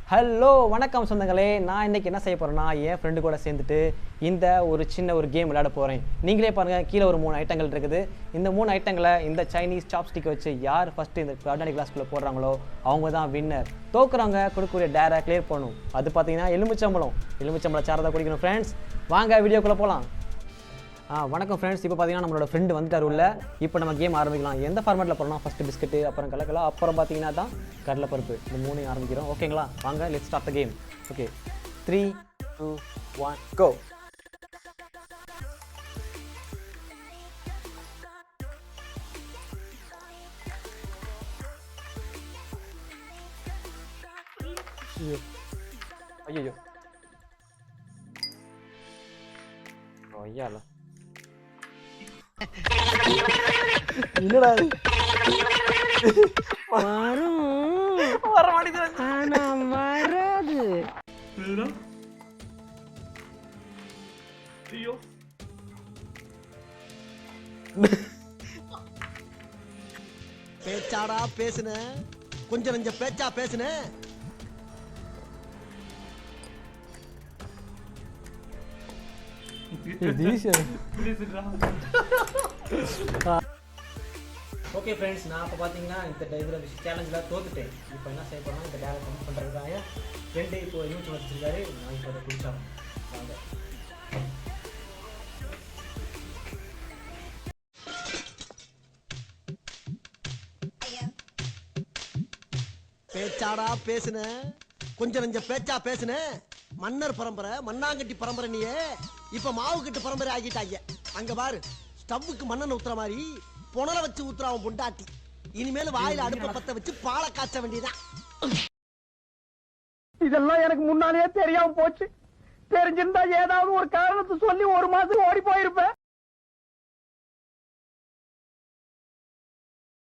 Hello வணக்கம் சொந்தங்களே. நான் இன்னைக்கு என்ன செய்ய போறேன்னா என் ஃப்ரெண்டு கூட சேர்ந்துட்டு இந்த ஒரு சின்ன ஒரு கேம் விளையாட போகிறேன். நீங்களே பாருங்கள், கீழே ஒரு 3 ஐட்டங்கள் இருக்குது. இந்த 3 ஐட்டங்களை இந்த சைனீஸ் சாப்ஸ்டிக் வச்சு யார் ஃபஸ்ட்டு இந்த கண்ணாடி கிளாஸ்க்குள்ளே போடுறாங்களோ அவங்க தான் வின்னர். தோக்குறவங்க கொடுக்கக்கூடிய டேரை கிளியர் பண்ணணும். அது பார்த்தீங்கன்னா எலுமிச்சம்பளம் சாரை தான் குடிக்கணும். ஃப்ரெண்ட்ஸ் வாங்க வீடியோக்குள்ளே போகலாம். வணக்கம் ஃப்ரெண்ட்ஸ். இப்போ பார்த்தீங்கன்னா நம்மளோட ஃப்ரெண்டு வந்துட்டார் உள்ள. இப்போ நம்ம கேம் ஆரம்பிக்கலாம். எந்த ஃபார்மேட்டில் போகிறோம்னா ஃபஸ்ட்டு பிஸ்கெட்டு, அப்புறம் கலக்கலா, அப்புறம் பார்த்தீங்கன்னா தான் கடலைப்பருப்பு. இந்த 3 ஆரம்பிக்கிறோம். ஓகேங்களா? வாங்க let's start the game. Okay, 3, 2, 1 கோ. ஐயோ ஐயால என்னடா வர மாட்டேங்குது. ஆனா வராது. ஐயோ பேச்சாடா பேசுன, கொஞ்சம் நெஞ்ச பேச்சா பேசுன. ஓகே ஃப்ரெண்ட்ஸ், நான் இப்போ பார்த்தீங்கன்னா இந்த இதில் சேலஞ்சில் தோத்துட்டேன். இப்போ என்ன செய்ய போகிறோம்னா இந்த டேரை கம்ப்ளீட் பண்ணுறதுக்காக ஃப்ரெண்டு இப்போ எலுமிச்சம்பழம் வச்சுருக்காரு. நான் இப்போ அதை குடிச்சாங்க. வாங்க. பேச்சாடா பேசுன, கொஞ்சம் நெஞ்ச பேச்சா பேசுன. மன்னர் பரம்பரை, மண்ணாங்கட்டி பரம்பரை. நீயே இப்ப மாவு கட்டு பரம்பரை ஆகிட்டாங்க. அங்க பாரு, ஸ்டவ்வுக்கு மண்ணெண்ண ஊத்துற மாதிரி புனல வச்சு ஊத்துறான் பொண்டாட்டி. இனிமேல் வாயில அடுப்ப பத்த வச்சு பாலை காய்ச்ச வேண்டியதான். இதெல்லாம் எனக்கு முன்னாலேயே தெரியாம போச்சு. தெரிஞ்சிருந்தா ஏதாவது ஒரு காரணத்தை சொல்லி 1 மாசம் ஓடி போயிருப்பேன்.